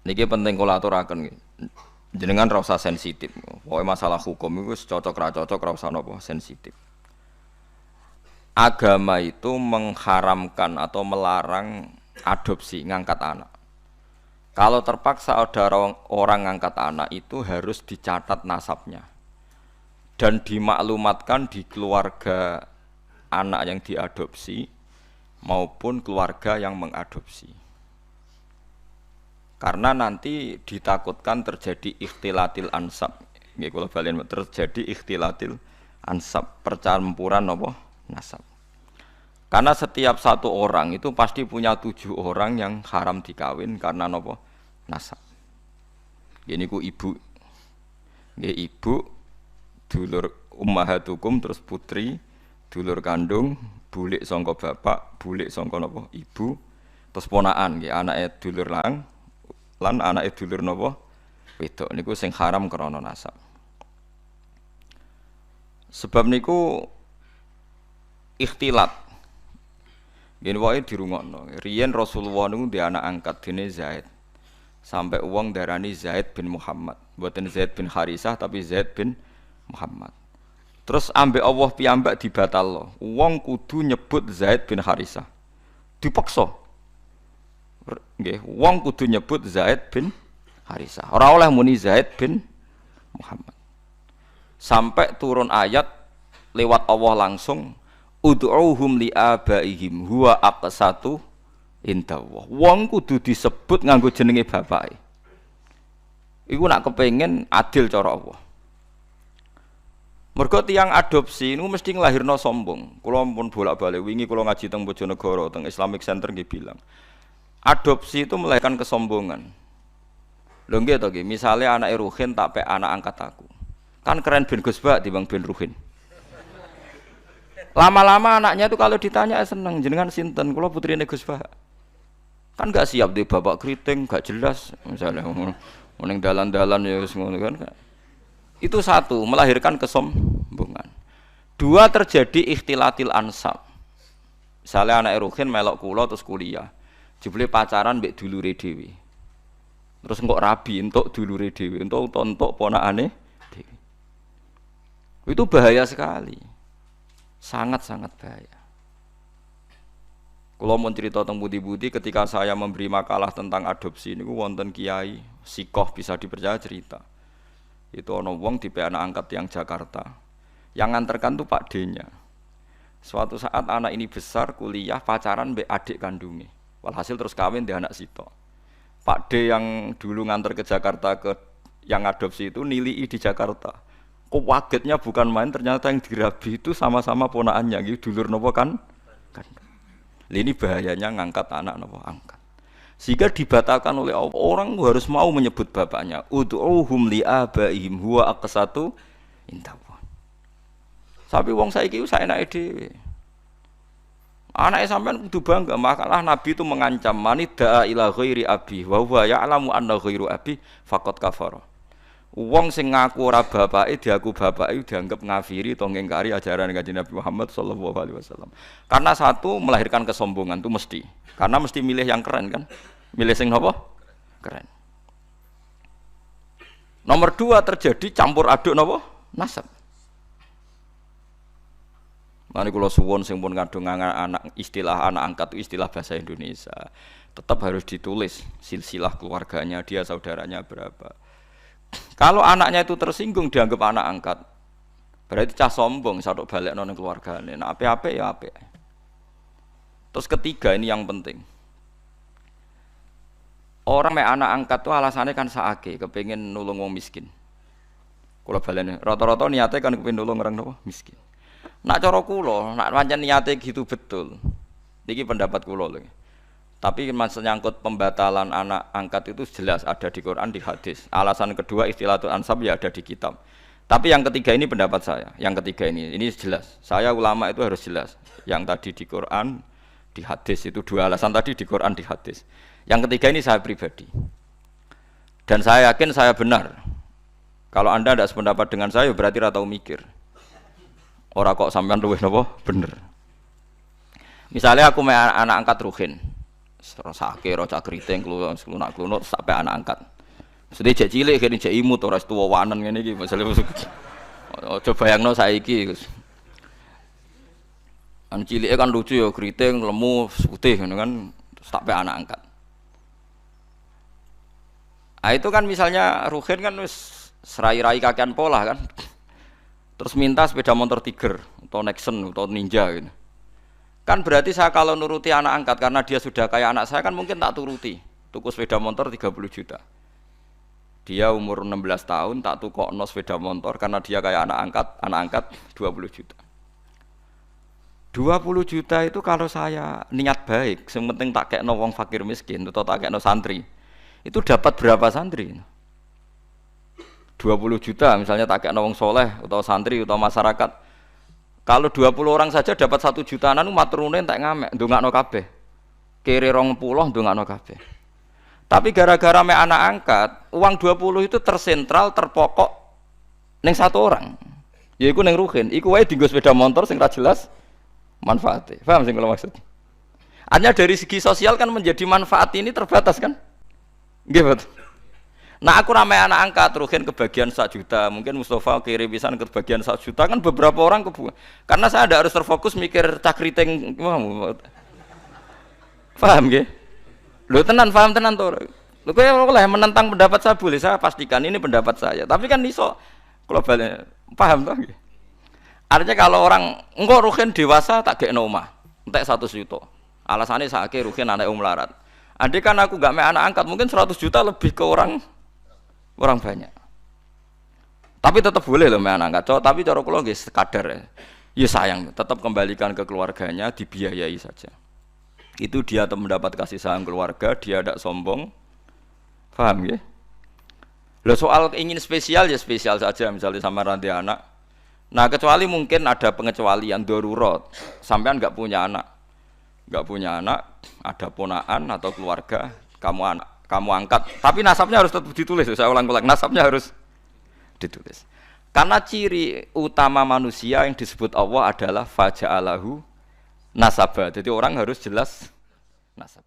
Niki penting kula aturaken nggih. Jenengan ra usah sensitif. Pokoke masalah hukum iku cocok ra cocok ra usah napa sensitif. Agama itu mengharamkan atau melarang adopsi ngangkat anak. Kalau terpaksa ada orang ngangkat anak itu harus dicatat nasabnya dan dimaklumatkan di keluarga anak yang diadopsi maupun keluarga yang mengadopsi. Karena nanti ditakutkan terjadi ikhtilatil ansab. Nggih kula balen terjadi ikhtilatil ansab, percampuran napa nasab. Karena setiap satu orang itu pasti punya 7 orang yang haram dikawin karena napa nasab. Gini ku ibu, nggih ibu, dulur ummahatukum terus putri, dulur kandung, bulik sangka bapak, bulik sangka napa ibu, terus ponakan nggih anake dulur lang lan anake dulur napa wedok niku sing haram krana nasab. Sebab niku ikhtilat. Gini wae dirungokno. Riyen Rasulullah niku ndek anak angkat dene Zaid. Sampai wong darani Zaid bin Muhammad. Mboten Zaid bin Harisah tapi Zaid bin Muhammad. Terus ambek Allah piyambak dibatalno. Wong kudu nyebut Zaid bin Harisah. Dipaksa. Nggih, wong kudu nyebut Zaid bin Harisah. Ora oleh muni Zaid bin Muhammad. Sampai turun ayat lewat Allah langsung ud'uuhum li abaihim huwa aqsatu indallah. Wong kudu disebut nganggo jenenge bapake. Iku nak kepengin adil cara Allah. Mergo tiyang adopsi niku mesti nglahirno sombong. Kula pun bolak-balik wingi kula ngaji teng Bojonegoro teng Islamic Center nggih bilang. Adopsi itu melahirkan kesombongan. Lho nggih to nggih, misale anake Ruhin tak pek anak angkat aku. Kan keren ben Gus Bak timbang ben Ruhin. Lama-lama anaknya itu kalau ditanya seneng, jenengan sinten, kula putrine Gus Bak. Kan gak siap di bapak keriting, gak jelas misalnya ning dalan-dalan ya wis ngono kan. Itu satu, melahirkan kesombongan. Dua, terjadi ikhtilatil ansab. Misalnya anak Ruhin melok kula terus kuliah. Jebule pacaran mbek dulure dhewe. Terus engko rabi entuk dulure dhewe, entuk ponakane dhewe. Itu bahaya sekali. Sangat-sangat bahaya. Kalau mau cerita tentang budi-budi ketika saya memberi makalah tentang adopsi niku wonten kiai sikoh bisa dipercaya cerita. Itu ono wong tipe anak angkat yang Jakarta. Yang nganterkan tuh Pak D-nya. Suatu saat anak ini besar kuliah pacaran mbek adik kandungnya. Walhasil terus kawin di anak sitok. Pak D yang dulu nganter ke Jakarta ke yang adopsi itu nilai di Jakarta. Kok wagetnya bukan main, ternyata yang dirabi itu sama-sama ponakannya, gitu dulur nopo kan? Ini bahayanya ngangkat anak nopo angkat. Sehingga dibatalkan oleh Allah. Orang harus mau menyebut bapaknya. Ud'uuhum li abaihim huwa aqsatu indallah. Tapi wong saiki saenake dhewe. Anake sampean kudu bangga, makalah Nabi itu mengancam manida ila ghairi abi wa huwa ya'lamu anna ghairu abi faqad kafara. Wong sing ngaku ora bapake diaku bapake dianggap ngafiri atau ngingkari ajaran Kanjeng Nabi Muhammad sallallahu alaihi wasallam. Karena satu melahirkan kesombongan itu mesti. Karena mesti milih yang keren kan? Milih sing napa? Keren. Nomor 2 terjadi campur aduk napa? Nasab. Mane kula suwun sing pun ngadung anak istilah anak angkat itu istilah bahasa Indonesia. Tetap harus ditulis silsilah keluarganya, dia saudaranya berapa. Kalau anaknya itu tersinggung dianggap anak angkat, berarti cah sombong, sadok balik nang keluargane. Nah, apik-apik ya apik. Terus ketiga ini yang penting. Orang mek anak angkat tuh alasannya kan saake, kepengin nulung wong miskin. Kula balene, rata-rata niate kan kepengin nulung orang napa miskin. Nak cara kula, nak pancen niate gitu betul. Niki pendapat kula lho. Tapi maksud nyangkut pembatalan anak angkat itu jelas ada di Quran, di hadis. Alasan kedua ikhtilatul ansab ya ada di kitab. Tapi yang ketiga ini pendapat saya. Yang ketiga ini jelas. Saya ulama itu harus jelas. Yang tadi di Quran, di hadis itu dua alasan tadi di Quran, di hadis. Yang ketiga ini saya pribadi. Dan saya yakin saya benar. Kalau Anda tidak sependapat dengan saya berarti ora tau mikir. Ora kok sampean luwih napa bener. Misalnya aku anak angkat Ruhin. Sake roca kriting klunak-klunuk sampai anak angkat. Sedih cek cilik kene cek imut ora tuwa wanen ngene iki masale. Aja bayangno saiki. An cilike kan lucu ya kriting lemu putih ngono kan sampai anak angkat. Ah itu kan misalnya Ruhin kan wis serai-rai kakean pola kan. Terus minta sepeda motor Tiger atau Nexon atau Ninja gitu. Kan berarti saya kalau nuruti anak angkat karena dia sudah kayak anak saya kan mungkin tak turuti. Tuku sepeda motor 30 juta. Dia umur 16 tahun tak tukokno sepeda motor karena dia kayak anak angkat 20 juta. 20 juta itu kalau saya niat baik, yang penting tak kekno wong fakir miskin atau tak kekno santri. Itu dapat berapa santri? 20 juta misalnya tak kekno wong soleh atau santri atau masyarakat. Kalau 20 orang saja dapat 1 jutaan anu maturune tak ngamek ndongakno kabeh. Kere 20 ndongakno kabeh. Tapi gara-gara me anak angkat, uang 20 itu tersentral, terpokok ning satu orang. Yaiku ning Ruhin, iku wae dienggo sepeda motor sing ra jelas manfaatnya. Paham sing kula maksud? Hanya dari segi sosial kan menjadi manfaat ini terbatas kan? Nggih, betul. Nah aku rame anak angkat Ruhin kebagian 1 juta, mungkin Mustafa kiri pisan kebagian 1 juta kan beberapa orang karena saya ada harus terfokus mikir cakriting. Paham nggih? Lho tenan paham tenan to. Lho kowe oleh menentang pendapat saya boleh, saya pastikan ini pendapat saya. Tapi kan iso globalnya paham to nggih. Artinya kalau orang engko Ruhin dewasa tak gekno omah, entek 100 juta. Alasannya sakake Ruhin anak melarat. Andai kan aku gak me anak angkat mungkin 100 juta lebih ke orang banyak. Tapi tetap boleh loh me anak angkat. Tapi cara kula nggih sekadar ya. Ya sayang, tetap kembalikan ke keluarganya, dibiayai saja. Itu dia mendapat kasih sayang keluarga, dia tidak sombong. Paham ya? Loh soal ingin spesial ya spesial saja misalnya sama ranti anak. Nah kecuali mungkin ada pengecualian darurat, sampean nggak punya anak, ada ponaan atau keluarga, kamu angkat, tapi nasabnya harus tetap ditulis. Saya ulang-ulang, nasabnya harus ditulis. Karena ciri utama manusia yang disebut Allah adalah faja'alahu nasabah. Jadi orang harus jelas nasab.